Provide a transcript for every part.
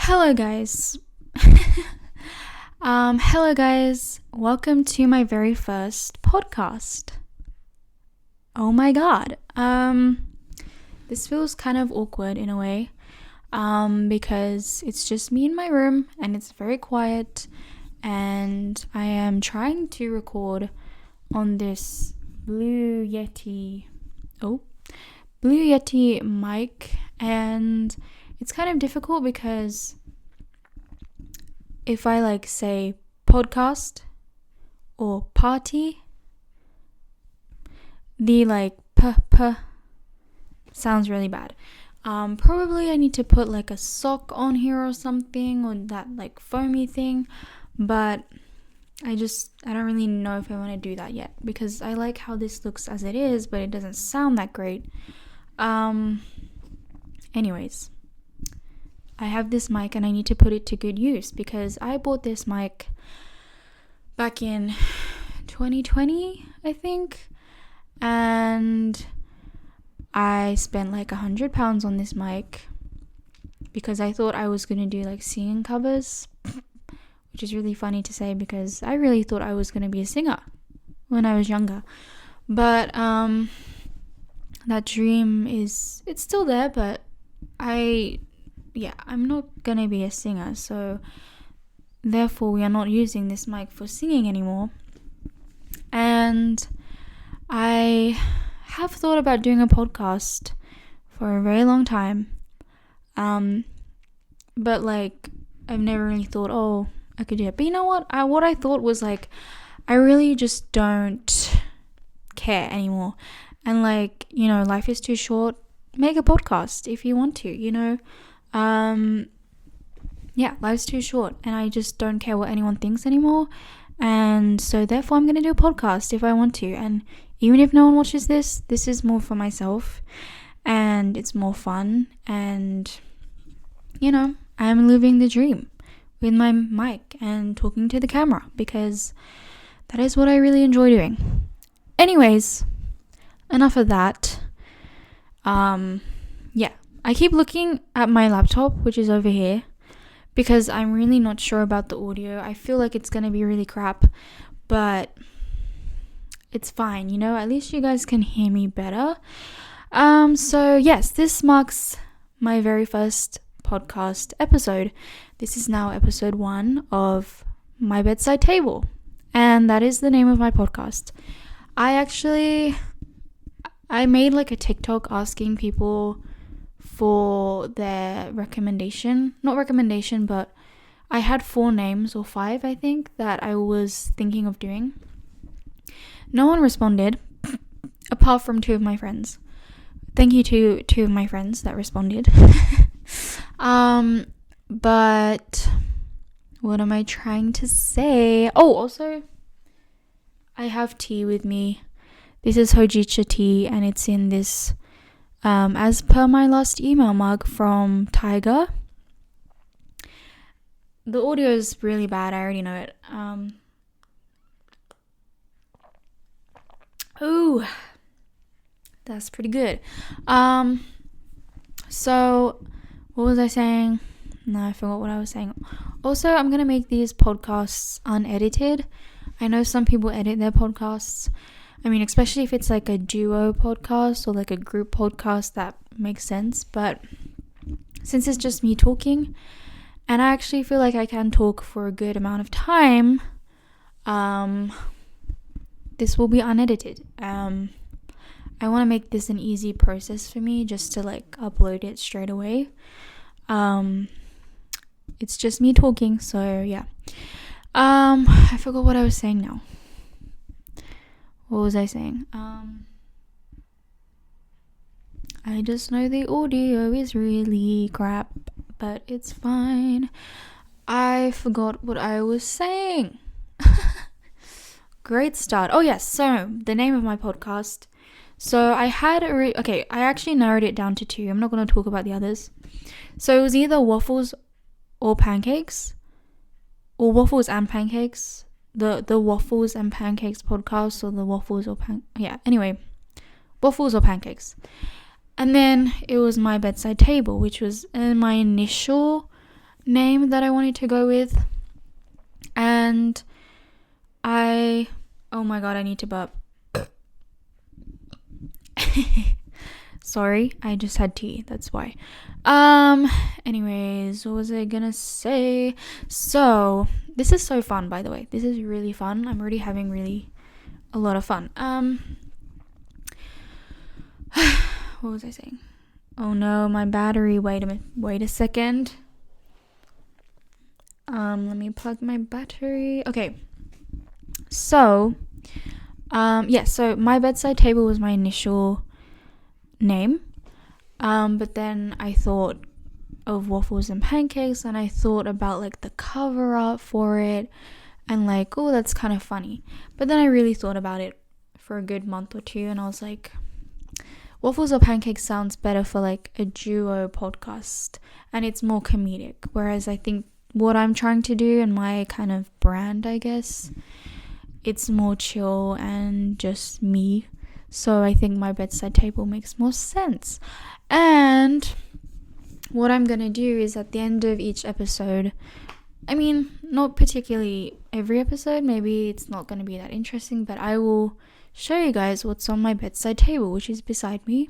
Hello guys. Hello guys. Welcome to my very first podcast. Oh my god. This feels kind of awkward in a way. Because it's just me in my room and it's very quiet and I am trying to record on this Blue Yeti mic, and it's kind of difficult because if I say podcast or party, the p sounds really bad. Probably I need to put a sock on here or something, or that foamy thing, but I don't really know if I want to do that yet because I like how this looks as it is, but it doesn't sound that great. Anyways, I have this mic and I need to put it to good use because I bought this mic back in 2020, I think, and I spent £100 on this mic because I thought I was gonna do singing covers, which is really funny to say because I really thought I was gonna be a singer when I was younger, but that dream it's still there, but I'm not gonna be a singer, so therefore we are not using this mic for singing anymore. And I have thought about doing a podcast for a very long time, but I've never really thought, I could do it. But you know what? What I thought was I really just don't care anymore, and life is too short. Make a podcast if you want to, life's too short and I just don't care what anyone thinks anymore, and so therefore I'm going to do a podcast if I want to. And even if no one watches this is more for myself and it's more fun, and I'm living the dream with my mic and talking to the camera because that is what I really enjoy doing. Anyways, enough of that. I keep looking at my laptop, which is over here, because I'm really not sure about the audio. I feel like it's gonna be really crap, but it's fine, at least you guys can hear me better. So yes, this marks my very first podcast episode. This is now episode 1 of my Bedside Table, and that is the name of my podcast. I made a TikTok asking people for their not recommendation, but I had 4 names or 5, I think, that I was thinking of doing. No one responded apart from 2 of my friends. Thank you to 2 of my friends that responded. But what am I trying to say? Also, I have tea with me. This is Hojicha tea, and it's in this, as per my last email mug from Tiger. The audio is really bad, I already know it. Ooh, that's pretty good. So, what was I saying? No, I forgot what I was saying. Also, I'm going to make these podcasts unedited. I know some people edit their podcasts. I mean, especially if it's a duo podcast or a group podcast, that makes sense. But since it's just me talking, and I actually feel like I can talk for a good amount of time, this will be unedited. I want to make this an easy process for me just to upload it straight away. It's just me talking, so yeah. I forgot what I was saying now. What was I saying? I just know the audio is really crap, but it's fine. I forgot what I was saying. Great start. Oh yes, so the name of my podcast. So I had I actually narrowed it down to 2. I'm not going to talk about the others. So it was either waffles or pancakes, or waffles and pancakes. The waffles and pancakes podcast, or the waffles or anyway, waffles or pancakes. And then it was my bedside table, which was my initial name that I wanted to go with. And oh my god, I need to burp. Sorry, I just had tea, that's why. Anyways, what was I gonna say? So, this is so fun, by the way. This is really fun. I'm already having really a lot of fun. What was I saying? Oh no, my battery. Wait a second. Let me plug my battery. Okay. So, so my bedside table was my initial name. But then I thought of waffles and pancakes, and I thought about like the cover art for it, and like, oh, that's kind of funny. But then I really thought about it for a good month or two, and I was like, waffles or pancakes sounds better for like a duo podcast, and it's more comedic. Whereas I think what I'm trying to do and my kind of brand, I guess, it's more chill and just me. So I think my bedside table makes more sense. And what I'm gonna do is at the end of each episode, I mean, not particularly every episode, maybe it's not gonna be that interesting, but I will show you guys what's on my bedside table, which is beside me.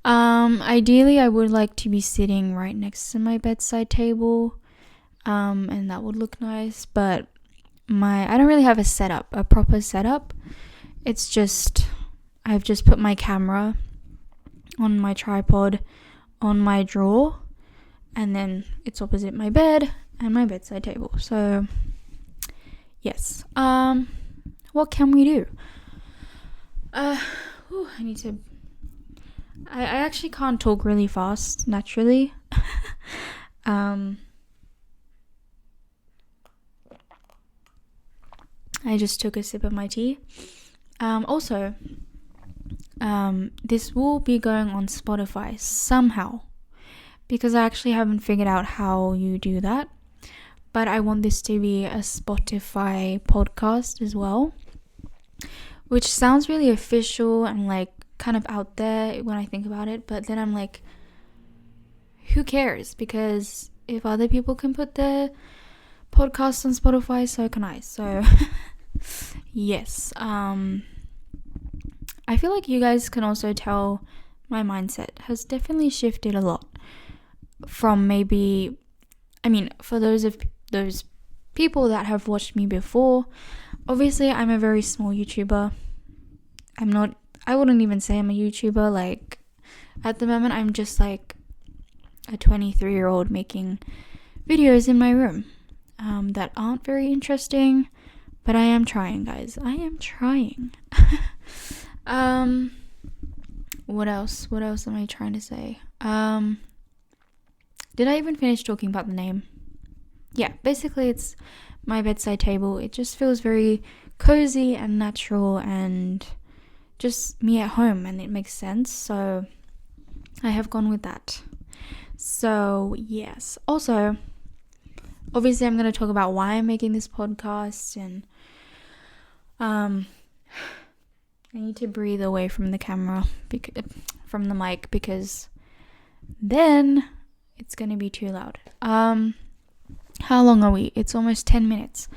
Ideally I would like to be sitting right next to my bedside table, and that would look nice, but I don't really have a proper setup. It's just, I've just put my camera on my tripod on my drawer, and then it's opposite my bed and my bedside table. So yes, what can we do? I actually can't talk really fast naturally. I just took a sip of my tea. Also, this will be going on Spotify somehow, because I actually haven't figured out how you do that. But I want this to be a Spotify podcast as well, which sounds really official and like kind of out there when I think about it. But then I'm like, who cares? Because if other people can put their podcasts on Spotify, so can I. So yes, I feel like you guys can also tell my mindset has definitely shifted a lot from maybe, I mean, for those people that have watched me before, obviously I'm a very small YouTuber. I wouldn't even say I'm a YouTuber. Like, at the moment I'm just like a 23-year-old making videos in my room that aren't very interesting, but I am trying, guys. I am trying. What else am I trying to say? Did I even finish talking about the name? Yeah, basically it's my bedside table. It just feels very cozy and natural and just me at home, and it makes sense, so I have gone with that. So yes, also obviously I'm going to talk about why I'm making this podcast, and I need to breathe away from the camera, from the mic, because then it's going to be too loud. How long are we? It's almost 10 minutes.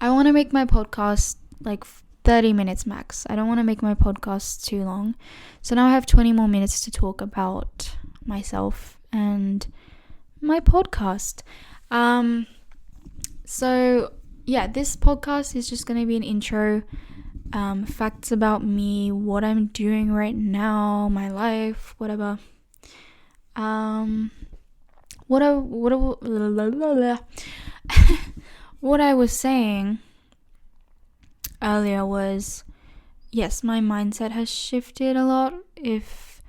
I want to make my podcast like 30 minutes max. I don't want to make my podcast too long. So now I have 20 more minutes to talk about myself and my podcast. So yeah, this podcast is just going to be an intro, facts about me, what I'm doing right now, my life, whatever. What I was saying earlier was, yes, my mindset has shifted a lot. If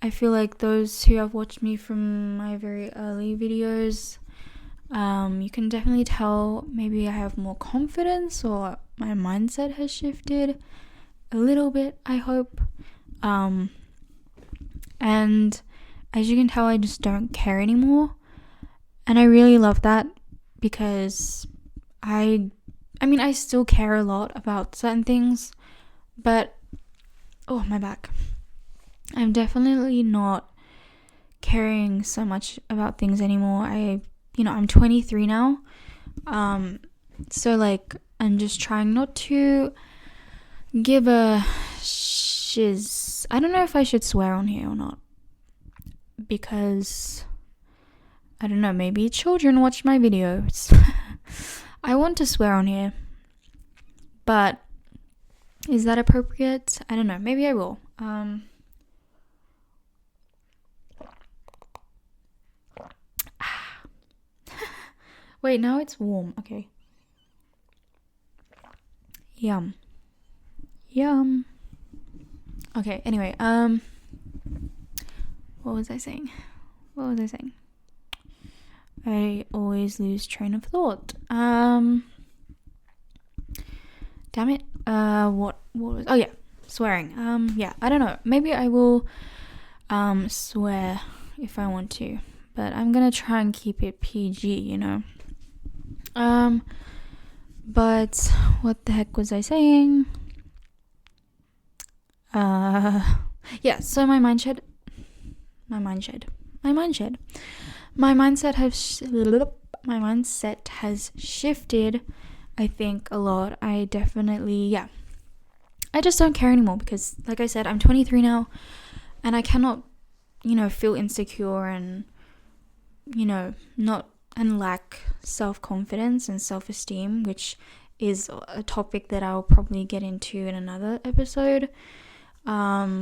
I feel like those who have watched me from my very early videos, you can definitely tell maybe I have more confidence, or my mindset has shifted a little bit, I hope. And as you can tell, I just don't care anymore. And I really love that, because I still care a lot about certain things, but oh, my back. I'm definitely not caring so much about things anymore. I'm 23 now. So like I'm just trying not to give a shiz. I don't know if I should swear on here or not, because I don't know, maybe children watch my videos. I want to swear on here, but is that appropriate? I don't know, maybe I will. Wait, now it's warm. Okay. Yum. Okay, anyway, what was I saying? I always lose train of thought. Damn it. What was, oh yeah, swearing. Yeah, I don't know. Maybe I will swear if I want to, but I'm gonna try and keep it PG, But what the heck was I saying? Yeah, so my mindset has shifted, I think, a lot. I just don't care anymore, because like I said, I'm 23 now, and I cannot, feel insecure and, not and lack self-confidence and self-esteem, which is a topic that I'll probably get into in another episode,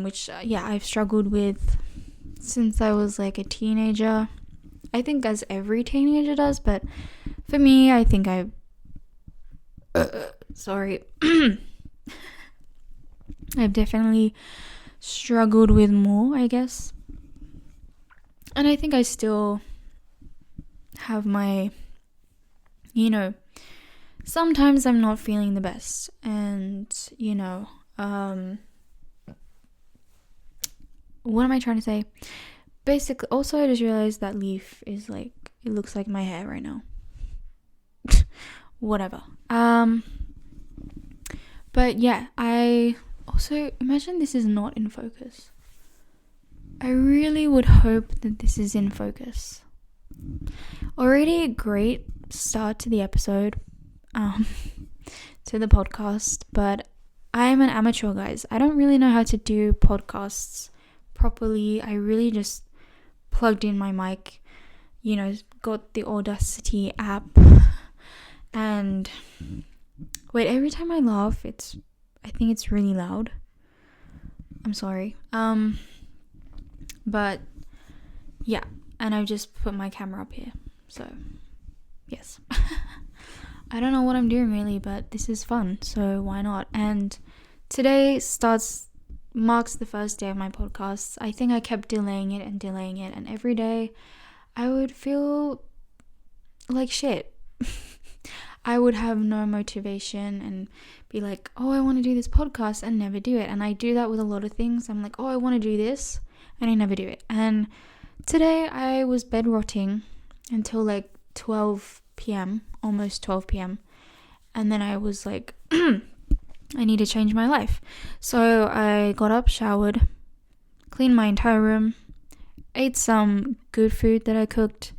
which I've struggled with since I was like a teenager. I think as every teenager does, but for me, I think I've definitely struggled with more, I guess. And I think I still have my, sometimes I'm not feeling the best, and, what am I trying to say? Basically, also I just realized that leaf is like, it looks like my hair right now. Whatever. But yeah, I also imagine this is not in focus. I really would hope that this is in focus. Already a great start to the episode, to the podcast, but I'm an amateur, guys. I don't really know how to do podcasts properly. I really just plugged in my mic, got the Audacity app, and wait, every time I laugh, I think it's really loud. I'm sorry. But yeah, and I've just put my camera up here, so yes. I don't know what I'm doing really, but this is fun, so why not? And today marks the first day of my podcast. I think I kept delaying it, and every day I would feel like shit. I would have no motivation and be like, oh, I want to do this podcast, and never do it. And I do that with a lot of things. I'm like, oh, I want to do this, and I never do it. And today I was bed rotting until like 12 p.m, almost 12 p.m. And then I was like, I need to change my life. So I got up, showered, cleaned my entire room, ate some good food that I cooked,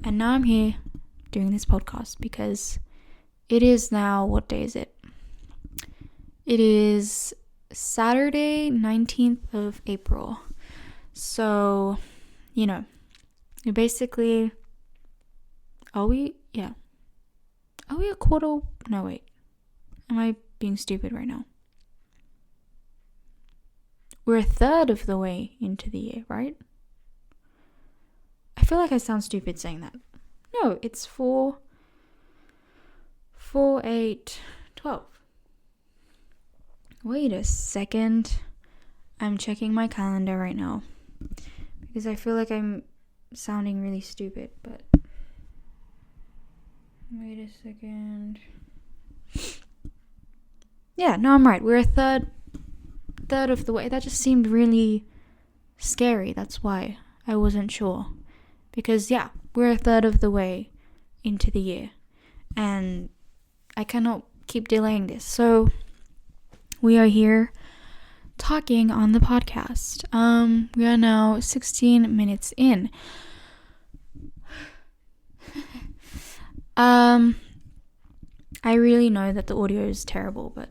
and now I'm here doing this podcast because it is now, what day is it? It is Saturday, 19th of April. So, basically, are we a quarter? No, wait. Am I being stupid right now? We're a third of the way into the year, right? I feel like I sound stupid saying that. No, it's 4, 8, 12. Wait a second. I'm checking my calendar right now because I feel like I'm sounding really stupid, but wait a second. Yeah, no, I'm right. We're a third of the way. That just seemed really scary. That's why I wasn't sure. Because, yeah, we're a third of the way into the year. And I cannot keep delaying this. So, we are here talking on the podcast. We are now 16 minutes in. I really know that the audio is terrible, but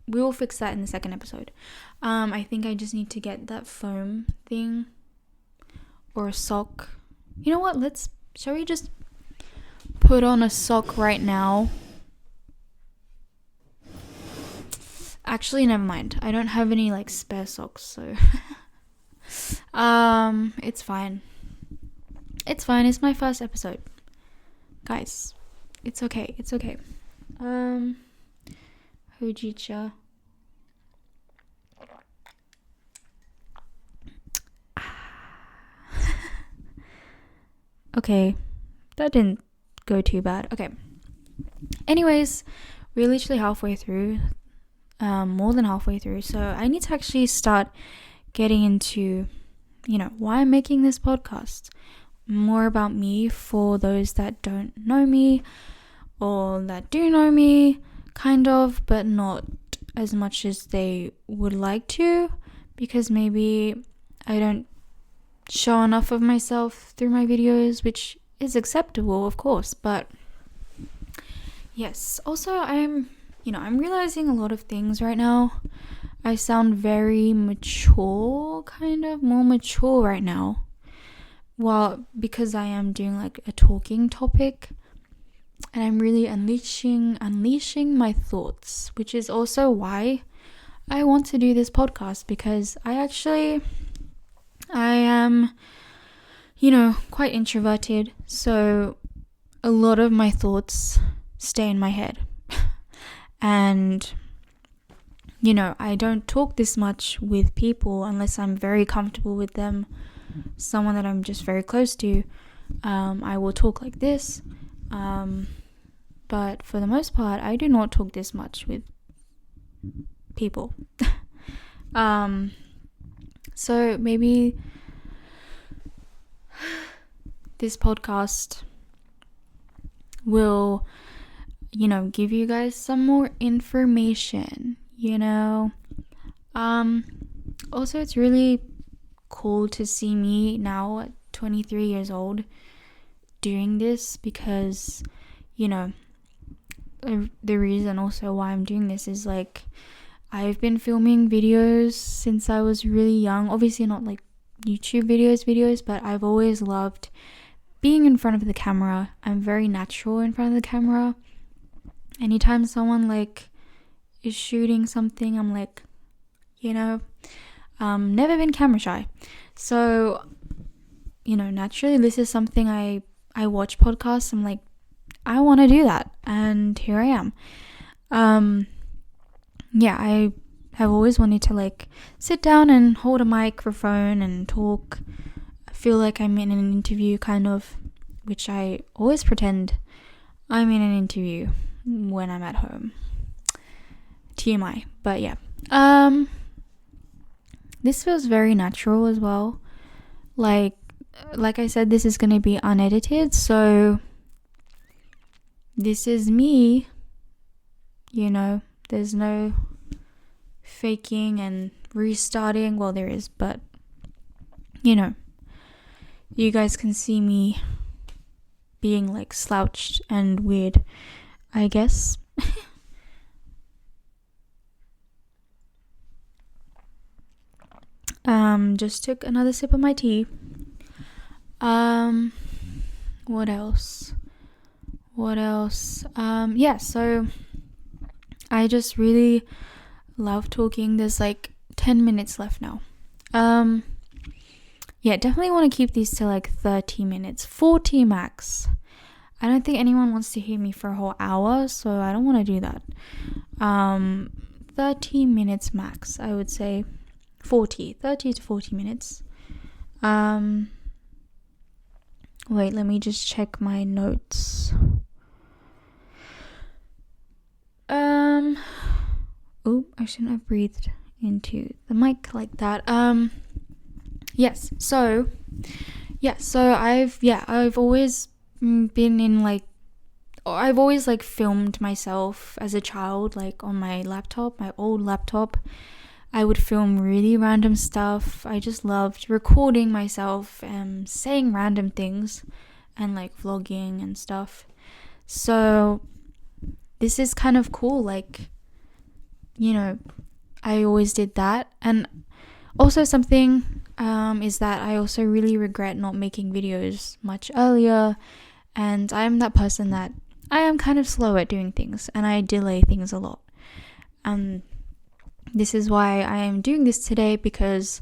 we will fix that in the second episode. I think I just need to get that foam thing or a sock. You know what? Shall we just put on a sock right now? Actually, never mind. I don't have any like spare socks, so it's fine. It's fine. It's my first episode. Guys, it's okay. It's okay. Hojicha. Okay. That didn't go too bad. Okay. Anyways, we're literally halfway through. More than halfway through. So I need to actually start getting into, why I'm making this podcast. More about me for those that don't know me or that do know me, kind of, but not as much as they would like to, because maybe I don't show enough of myself through my videos, which is acceptable, of course, but yes. Also, I'm realizing a lot of things right now. I sound very mature, kind of more mature right now. Well, because I am doing like a talking topic, and I'm really unleashing my thoughts, which is also why I want to do this podcast, because I am, quite introverted, so a lot of my thoughts stay in my head. And, I don't talk this much with people unless I'm very comfortable with them, someone that I'm just very close to. I will talk like this. But for the most part, I do not talk this much with people. So maybe this podcast will, give you guys some more information, Also, it's really cool to see me now at 23 years old doing this, because, the reason also why I'm doing this is like, I've been filming videos since I was really young. Obviously not like YouTube videos, but I've always loved being in front of the camera. I'm very natural in front of the camera. Anytime someone like is shooting something, I'm like, never been camera shy. So, naturally this is something I watch podcasts. I'm like, I want to do that, and here I am. I have always wanted to like sit down and hold a microphone and talk. I feel like I'm in an interview, kind of, which I always pretend I'm in an interview when I'm at home. TMI. But yeah, this feels very natural as well. Like I said, this is going to be unedited, so this is me, there's no faking and restarting. Well, there is, but you guys can see me being like slouched and weird, I guess. Just took another sip of my tea. What else? So I just really love talking. There's like 10 minutes left now. Definitely want to keep these to like 30 minutes, 40 max. I don't think anyone wants to hear me for a whole hour, so I don't want to do that. 30 minutes max, I would say. 30 to 40 minutes. Wait, let me just check my notes. I shouldn't have breathed into the mic like that. So I've always been in like, I've always like filmed myself as a child, like on my old laptop. I would film really random stuff. I just loved recording myself and saying random things and like vlogging and stuff. So this is kind of cool. Like, you know, I always did that. And also something is that I also really regret not making videos much earlier. And I'm that person that I am kind of slow at doing things and I delay things a lot. This is why I am doing this today, because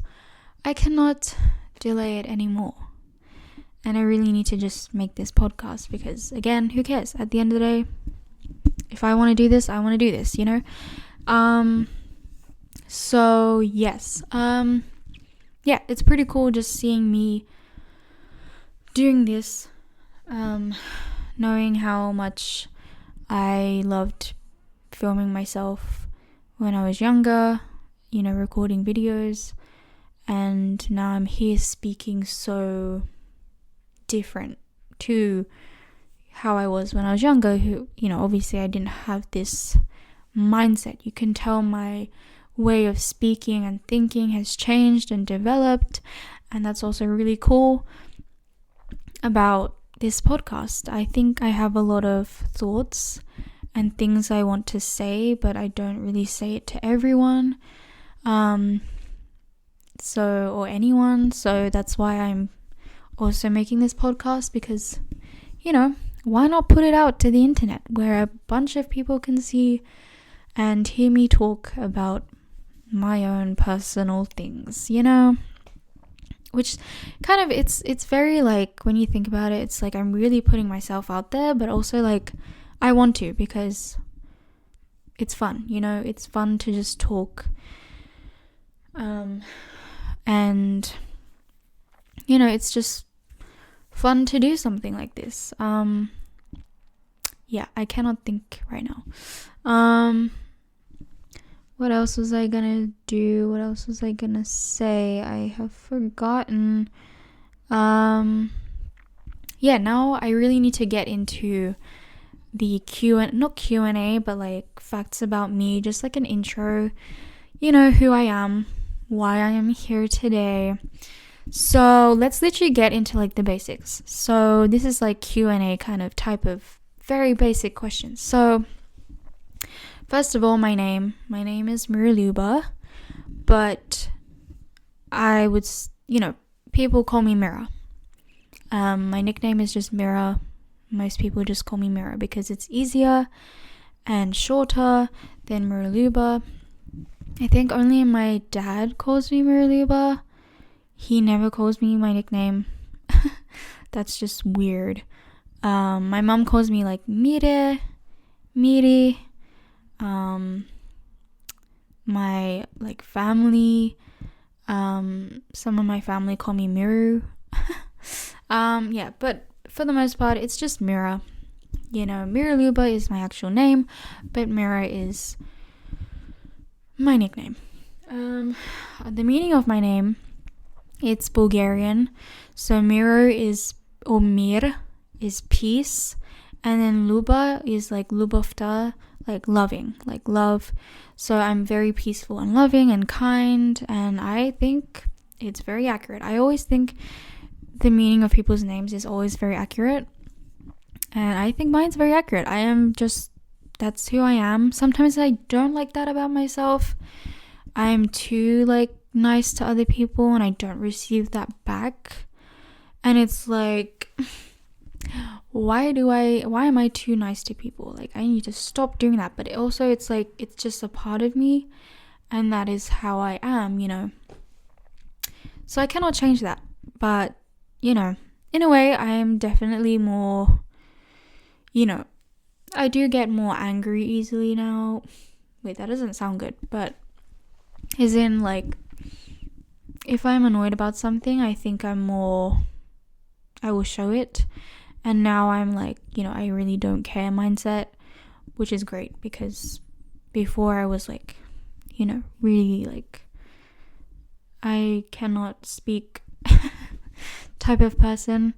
I cannot delay it anymore. And I really need to just make this podcast because, again, who cares? At the end of the day, if I want to do this, I want to do this, you know? So, yes. Yeah, it's pretty cool just seeing me doing this, knowing how much I loved filming myself when I was younger, you know, recording videos, and now I'm here speaking so different to how I was when I was younger, who, you know, obviously I didn't have this mindset. You can tell my way of speaking and thinking has changed and developed, and that's also really cool about this podcast. I think I have a lot of thoughts and things I want to say, but I don't really say it to everyone, or anyone. So that's why I'm also making this podcast, because, you know, why not put it out to the internet where a bunch of people can see and hear me talk about my own personal things, you know? Which kind of, it's very, like, when you think about it, it's like I'm really putting myself out there, but also, like, I want to, because it's fun, you know? It's fun to just talk. And, you know, it's just fun to do something like this. Yeah, I cannot think right now. What else was I gonna do? What else was I gonna say? I have forgotten. Yeah, now I really need to get into the not Q&A, but like facts about me, just like an intro, you know, who I am, why I am here today. So let's literally get into like the basics. So this is like Q&A kind of type of very basic questions. So first of all, my name is Miraluba, but I would, you know, people call me Mira. My nickname is just Mira. Most people just call me Mira because it's easier and shorter than Miraluba. I think only my dad calls me Miraluba. He never calls me my nickname. That's just weird. My mom calls me like Miri. My like family, some of my family call me Miru. Yeah, but for the most part, it's just Mira. You know, Miraluba is my actual name, but Mira is my nickname. The meaning of my name, it's Bulgarian. So Mir is peace, and then Luba is like Lubovta, like loving, like love. So I'm very peaceful and loving and kind, and I think it's very accurate. I always think the meaning of people's names is always very accurate, and I think mine's very accurate. That's who I am. Sometimes I don't like that about myself. I'm too like nice to other people and I don't receive that back, and it's like, why am I too nice to people? Like, I need to stop doing that. But it's like, it's just a part of me, and that is how I am, you know. So I cannot change that. But, you know, in a way, I am definitely more, you know, I do get more angry easily now. Wait, that doesn't sound good, but as in, like, if I'm annoyed about something, I think I will show it. And now I'm like, you know, I really don't care mindset, which is great, because before I was like, you know, really like, I cannot speak type of person.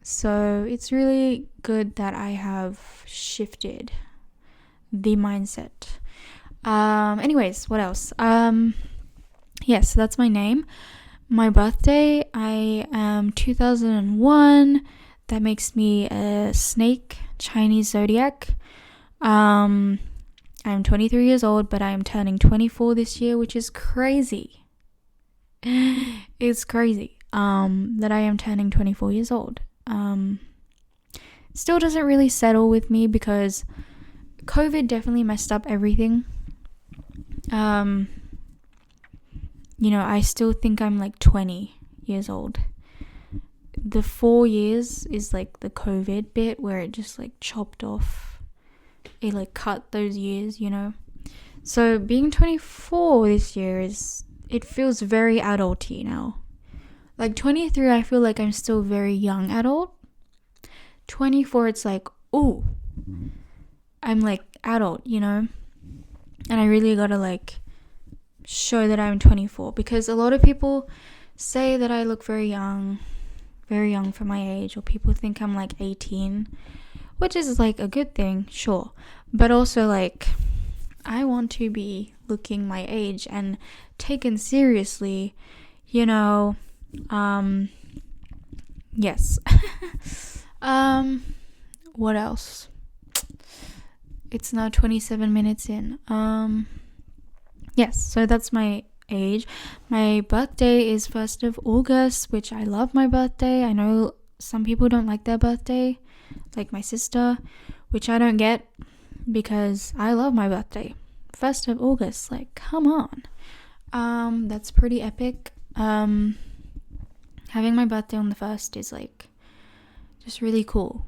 So it's really good that I have shifted the mindset. Anyways, what else? Yes, so that's my name. My birthday, I am 2001, that makes me a snake, Chinese zodiac. I'm 23 years old, but I am turning 24 this year, which is crazy. It's crazy that I am turning 24 years old. Still doesn't really settle with me because COVID definitely messed up everything. I still think I'm like 20 years old. The 4 years is like the COVID bit where it just like chopped off. It like cut those years, So being 24 this year it feels very adulty now. Like 23, I feel like I'm still very young adult. 24, it's like, ooh, I'm like adult, And I really gotta like show that I'm 24, because a lot of people say that I look very young for my age, or people think I'm like 18, which is like a good thing, sure. But also like, I want to be looking my age and taken seriously, yes. What else? It's now 27 minutes in. Yes, so that's my age. My birthday is 1st of August, which I love my birthday. I know some people don't like their birthday, like my sister, which I don't get because I love my birthday. 1st of August, like, come on. That's pretty epic. Having my birthday on the 1st is like just really cool.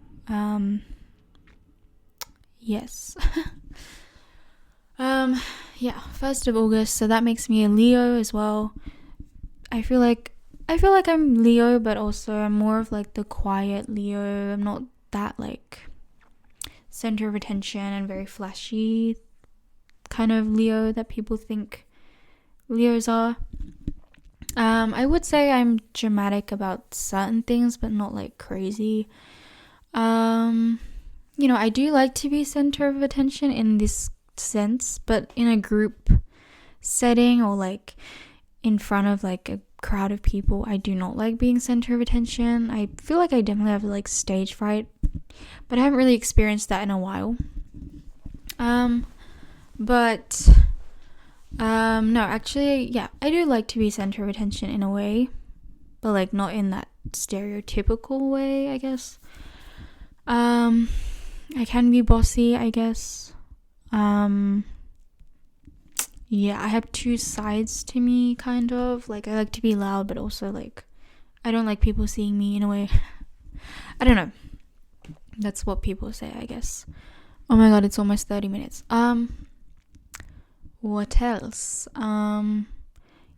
Yes. Yeah, 1st of August, so that makes me a Leo as well. I feel like I'm Leo, but also I'm more of like the quiet Leo. I'm not that like center of attention and very flashy kind of Leo that people think Leos are. I would say I'm dramatic about certain things, but not like crazy. I do like to be center of attention in this sense, but in a group setting or like in front of like a crowd of people, I do not like being center of attention. I feel like I definitely have like stage fright, but I haven't really experienced that in a while. No, actually, yeah, I do like to be center of attention in a way, but like not in that stereotypical way, I guess. I can be bossy, I guess. Yeah, I have two sides to me, kind of. Like, I like to be loud, but also, like, I don't like people seeing me in a way. I don't know. That's what people say, I guess. Oh my god, it's almost 30 minutes. What else?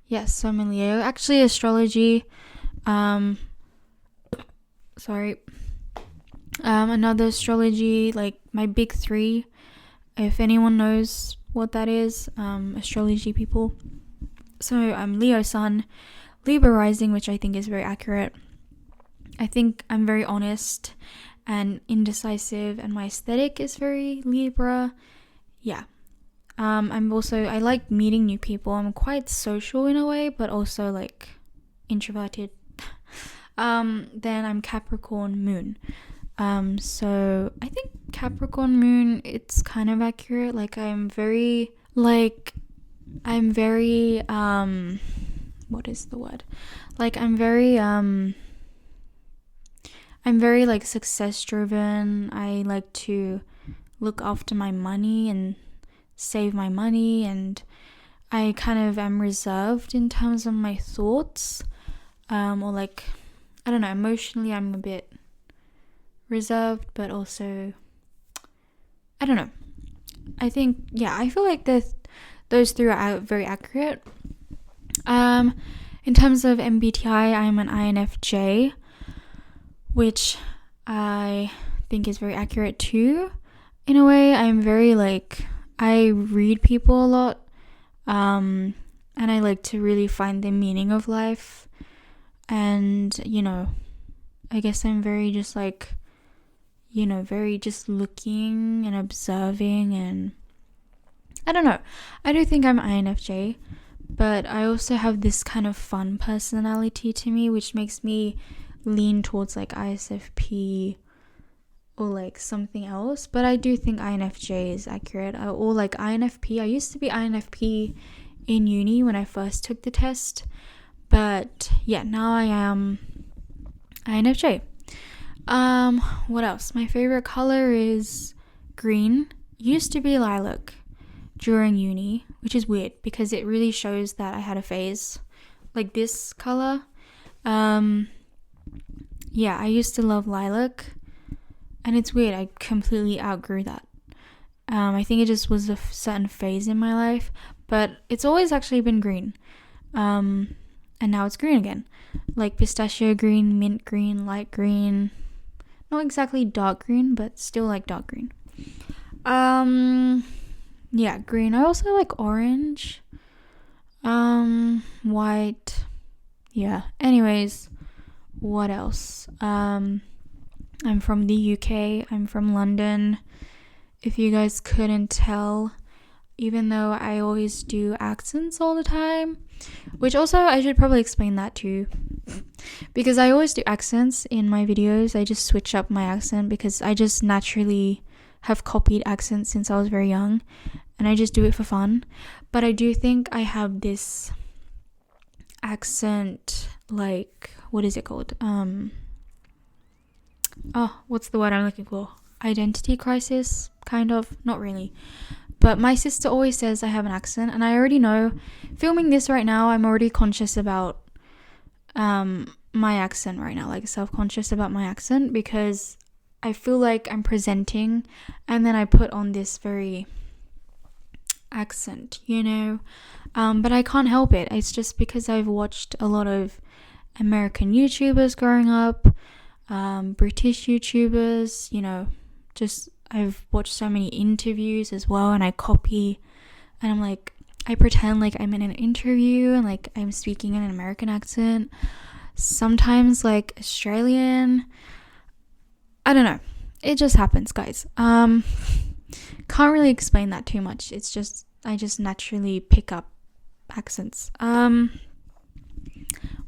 Yes, so I'm a Leo. Actually, astrology. Sorry. Another astrology, like, my big three. If anyone knows what that is, astrology people. So I'm Leo Sun, Libra rising, which I think is very accurate. I think I'm very honest and indecisive, and my aesthetic is very Libra. Yeah. I like meeting new people. I'm quite social in a way, but also like introverted. Then I'm Capricorn moon. So I think Capricorn moon, it's kind of accurate. Like I'm very, what is the word? Like I'm very like success driven. I like to look after my money and save my money, and I kind of am reserved in terms of my thoughts. Or like, I don't know, emotionally I'm a bit reserved, but also I don't know. I think, yeah, I feel like those three are very accurate. In terms of MBTI, I'm an INFJ, which I think is very accurate too. In a way, I'm very like, I read people a lot, and I like to really find the meaning of life, and I guess I'm very just like, very just looking and observing, and I don't know. I do think I'm INFJ, but I also have this kind of fun personality to me, which makes me lean towards like ISFP or like something else, but I do think INFJ is accurate. Or like INFP. I used to be INFP in uni when I first took the test, but yeah, now I am INFJ. What else? My favorite color is green. Used to be lilac during uni, which is weird because it really shows that I had a phase. Like this color. Yeah, I used to love lilac, and it's weird, I completely outgrew that. I think it just was a certain phase in my life, but it's always actually been green. And now it's green again. Like pistachio green, mint green, light green. Not exactly dark green, but still like dark green. Yeah, green. I also like orange. White. Yeah. Anyways, what else? I'm from the UK. I'm from London. If you guys couldn't tell, even though I always do accents all the time, which also I should probably explain that too, because I always do accents in my videos. I just switch up my accent because I just naturally have copied accents since I was very young, and I just do it for fun. But I do think I have this accent, like, what is it called? What's the word I'm looking for? Identity crisis, kind of. Not really. But my sister always says I have an accent, and I already know, filming this right now, I'm already conscious about my accent right now, like self-conscious about my accent, because I feel like I'm presenting and then I put on this very accent, you know. But I can't help it. It's just because I've watched a lot of American YouTubers growing up, British YouTubers, you know, just I've watched so many interviews as well, and I copy, and I'm like, I pretend like I'm in an interview and like I'm speaking in an American accent, sometimes like Australian. I don't know, it just happens, guys. Can't really explain that too much. It's just I just naturally pick up accents.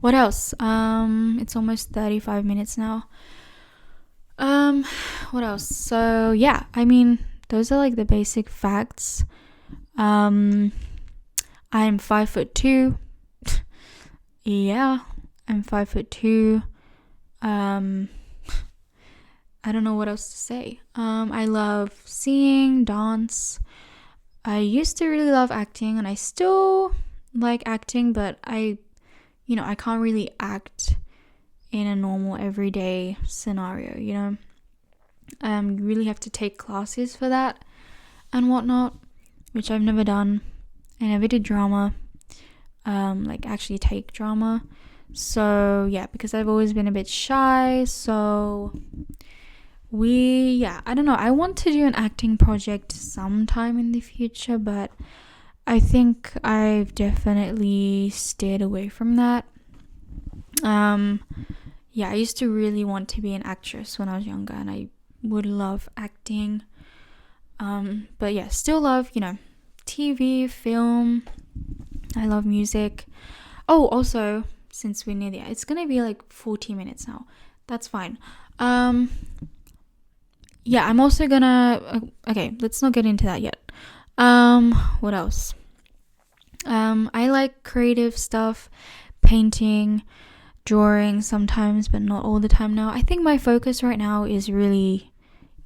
What else? It's almost 35 minutes now. What else? So yeah, I mean, those are like the basic facts. I'm 5'2". Yeah, I'm 5'2". I don't know what else to say. I love singing, dance. I used to really love acting, and I still like acting, but I can't really act in a normal everyday scenario, you know. You really have to take classes for that and whatnot, which I've never done. I never did drama, like actually take drama. So yeah, because I've always been a bit shy, so I don't know, I want to do an acting project sometime in the future, but I think I've definitely steered away from that. Yeah, I used to really want to be an actress when I was younger, and I would love acting. But yeah, still love, you know, TV, film. I love music. Oh, also, since we're near the end, it's gonna be like 40 minutes now. That's fine. Yeah, I'm also gonna okay, let's not get into that yet. What else? I like creative stuff, painting, drawing sometimes, but not all the time now. I think my focus right now is really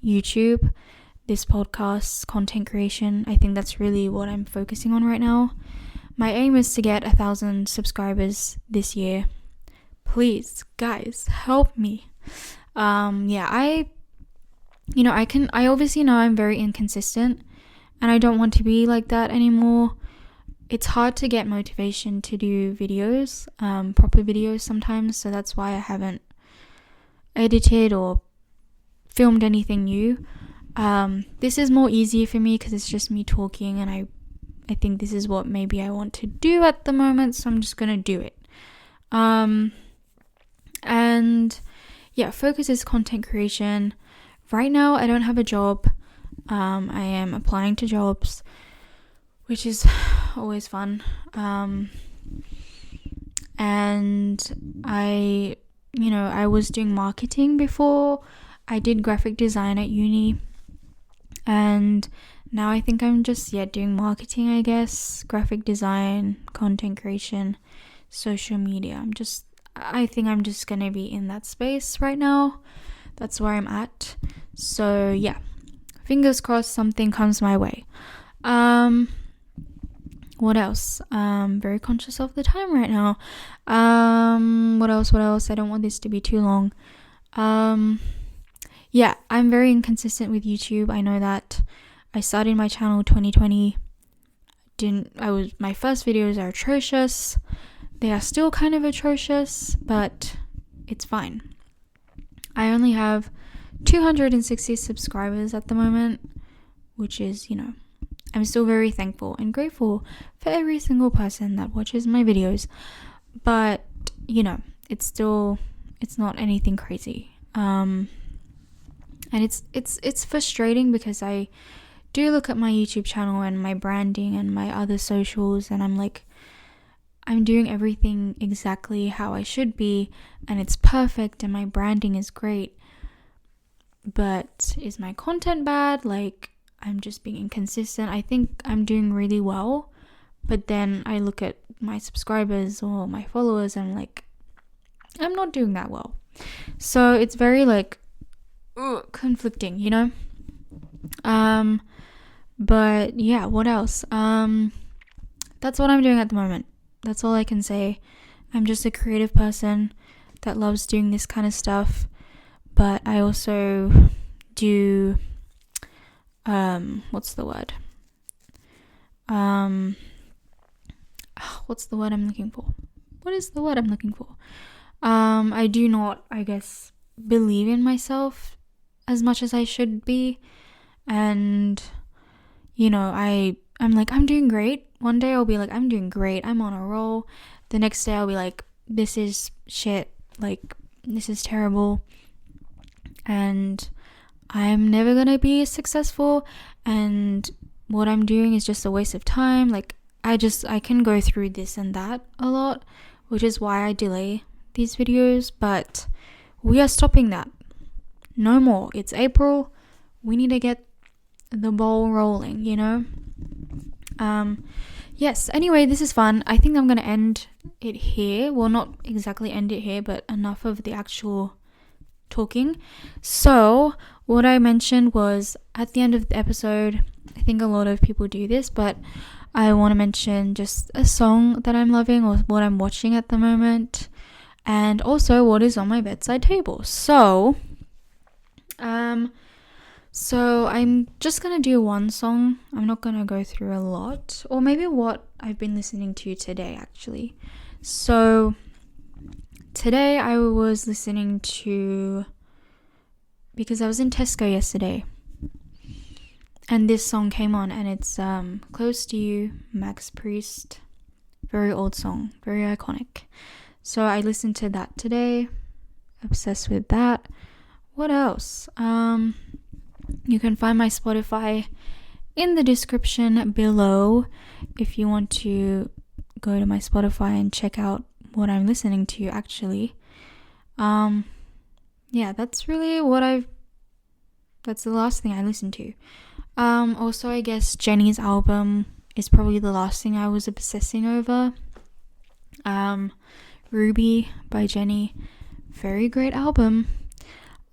YouTube, this podcast, content creation. I think that's really what I'm focusing on right now. My aim is to get 1,000 subscribers this year. Please, guys, help me. I obviously know I'm very inconsistent, and I don't want to be like that anymore. It's hard to get motivation to do videos, proper videos sometimes, so that's why I haven't edited or filmed anything new. This is more easy for me because it's just me talking, and I think this is what maybe I want to do at the moment, so I'm just gonna do it. And yeah, focus is content creation. Right now, I don't have a job. I am applying to jobs, which is always fun. And I I was doing marketing before. I did graphic design at uni, and now I think I'm just doing marketing, I guess, graphic design, content creation, social media. I think I'm just gonna be in that space right now. That's where I'm at. So yeah, fingers crossed something comes my way. What else? Very conscious of the time right now. What else? I don't want this to be too long. Yeah, I'm very inconsistent with YouTube. I know that. I started my channel 2020. My first videos are atrocious. They are still kind of atrocious, but it's fine. I only have 260 subscribers at the moment, which is, I'm still very thankful and grateful for every single person that watches my videos. But, it's not anything crazy. And it's frustrating because I do look at my YouTube channel and my branding and my other socials, and I'm like, I'm doing everything exactly how I should be, and it's perfect, and my branding is great. But is my content bad? Like, I'm just being inconsistent. I think I'm doing really well, but then I look at my subscribers or my followers and I'm like, I'm not doing that well. So it's very conflicting, But yeah, what else? That's what I'm doing at the moment. That's all I can say. I'm just a creative person that loves doing this kind of stuff, but I also do what's the word I'm looking for? What is the word I'm looking for? I do not, I guess, believe in myself as much as I should be, and I'm like, I'm doing great. One day I'll be like, I'm doing great, I'm on a roll. The next day I'll be like, this is shit, like, this is terrible, and I'm never gonna be successful, and what I'm doing is just a waste of time. Like, I can go through this and that a lot, which is why I delay these videos. But we are stopping that. No more. It's April. We need to get the ball rolling, Yes, anyway, this is fun. I think I'm gonna end it here. Well, not exactly end it here, but enough of the actual talking. So what I mentioned was, at the end of the episode, I think a lot of people do this, but I want to mention just a song that I'm loving or what I'm watching at the moment, and also what is on my bedside table. So I'm just gonna do one song. I'm not gonna go through a lot, or maybe what I've been listening to today, actually. So today I was listening to, because I was in Tesco yesterday, and this song came on, and it's Close to You, Max Priest. Very old song, very iconic. So I listened to that today. Obsessed with that. What else? You can find my Spotify in the description below if you want to go to my Spotify and check out what I'm listening to, actually. Yeah, that's really that's the last thing I listened to. Also, I guess Jenny's album is probably the last thing I was obsessing over. Ruby by Jenny, very great album.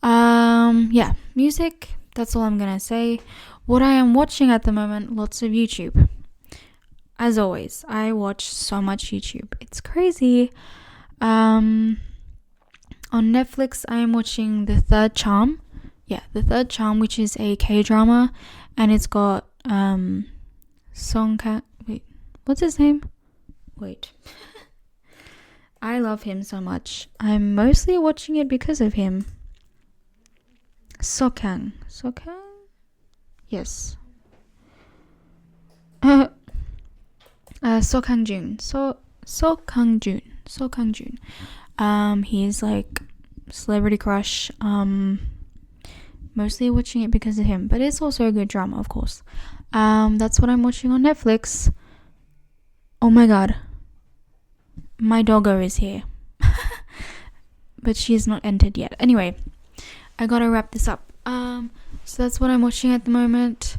Yeah, music, that's all I'm gonna say. What I am watching at the moment, lots of YouTube. As always, I watch so much YouTube. It's crazy. On Netflix, I am watching The Third Charm. Yeah, The Third Charm, which is a K-drama, and it's got what's his name? Wait. I love him so much. I'm mostly watching it because of him. Sokang? Yes. Sokang-jun. Sokang-jun. He's like celebrity crush. Mostly watching it because of him, but it's also a good drama, of course. That's what I'm watching on Netflix. Oh my god, my doggo is here. but she has not entered yet. Anyway, I gotta wrap this up. So that's what I'm watching at the moment.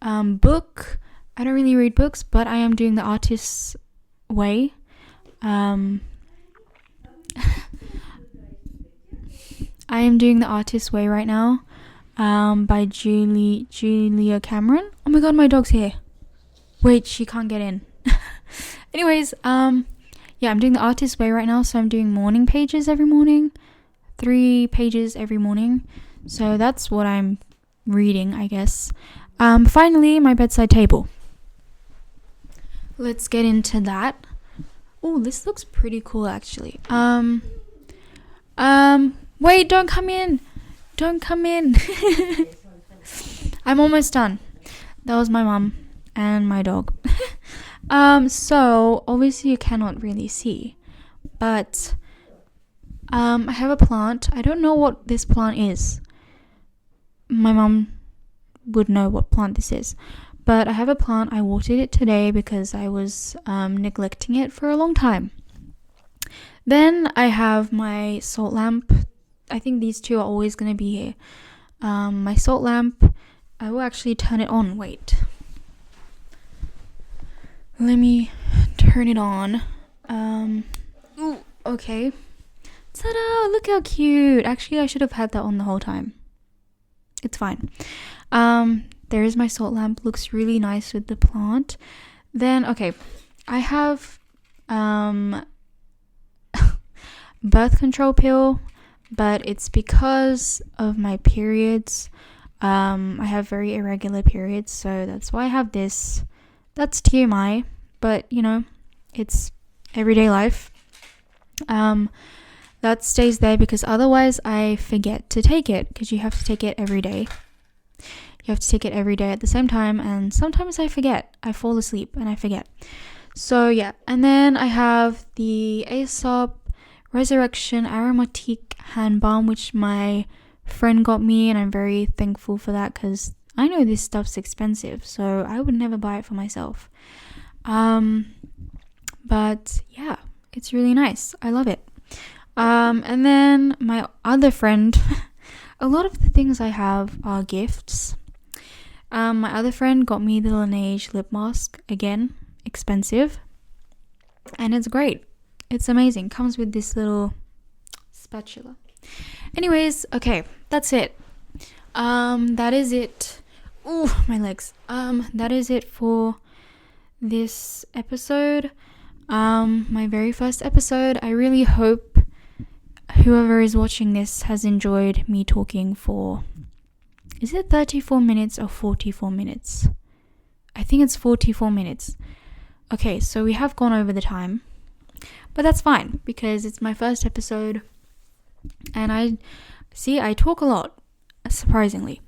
Book. I don't really read books, but I am doing The Artist's Way. I am doing The Artist's Way right now. By Julia Cameron. Oh my god, my dog's here. Wait, she can't get in. Anyways, yeah, I'm doing The Artist's Way right now, so I'm doing morning pages every morning. 3 pages every morning. So that's what I'm reading, I guess. Finally, my bedside table. Let's get into that. Oh, this looks pretty cool, actually. Wait, don't come in. Don't come in. I'm almost done. That was my mum and my dog. So obviously you cannot really see, but I have a plant. I don't know what this plant is. My mum would know what plant this is, but I have a plant. I watered it today because I was neglecting it for a long time. Then I have my salt lamp. I think these two are always going to be here. My salt lamp, I will actually turn it on. Wait. Let me turn it on. Ooh, okay. Ta-da! Look how cute. Actually, I should have had that on the whole time. It's fine. There is my salt lamp. Looks really nice with the plant. Then, okay. I have birth control pill, but it's because of my periods. I have very irregular periods, so that's why I have this. That's TMI, but you know, it's everyday life. That stays there because otherwise I forget to take it, because you have to take it every day. You have to take it every day at the same time, and sometimes I forget. I fall asleep and I forget. So yeah, and then I have the Aesop Resurrection Aromatique Hand Balm, which my friend got me, and I'm very thankful for that because I know this stuff's expensive, so I would never buy it for myself. But yeah, it's really nice. I love it. And then my other friend, a lot of the things I have are gifts. My other friend got me the Laneige lip mask, again, expensive, and it's great. It's amazing. Comes with this little spatula. Anyways, okay, that's it. That is it. Ooh, my legs. That is it for this episode. My very first episode. I really hope whoever is watching this has enjoyed me talking for, is it 34 minutes or 44 minutes? I think it's 44 minutes. Okay, so we have gone over the time, but that's fine because it's my first episode and I talk a lot, surprisingly.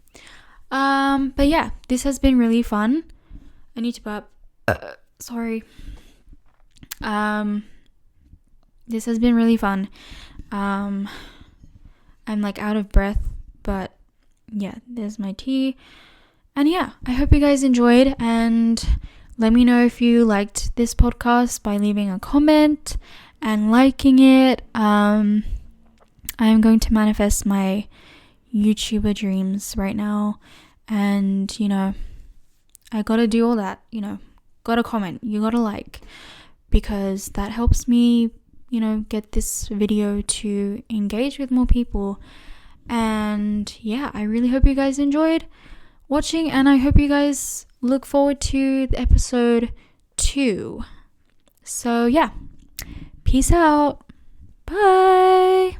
But yeah, this has been really fun. I need to burp. Sorry. This has been really fun. I'm like out of breath, but yeah, there's my tea. And yeah, I hope you guys enjoyed, and let me know if you liked this podcast by leaving a comment and liking it. I am going to manifest my YouTuber dreams right now, and you know, I gotta do all that, you know, gotta comment, you gotta like, because that helps me, you know, get this video to engage with more people. And yeah, I really hope you guys enjoyed watching, and I hope you guys look forward to the episode 2. So yeah, peace out. Bye.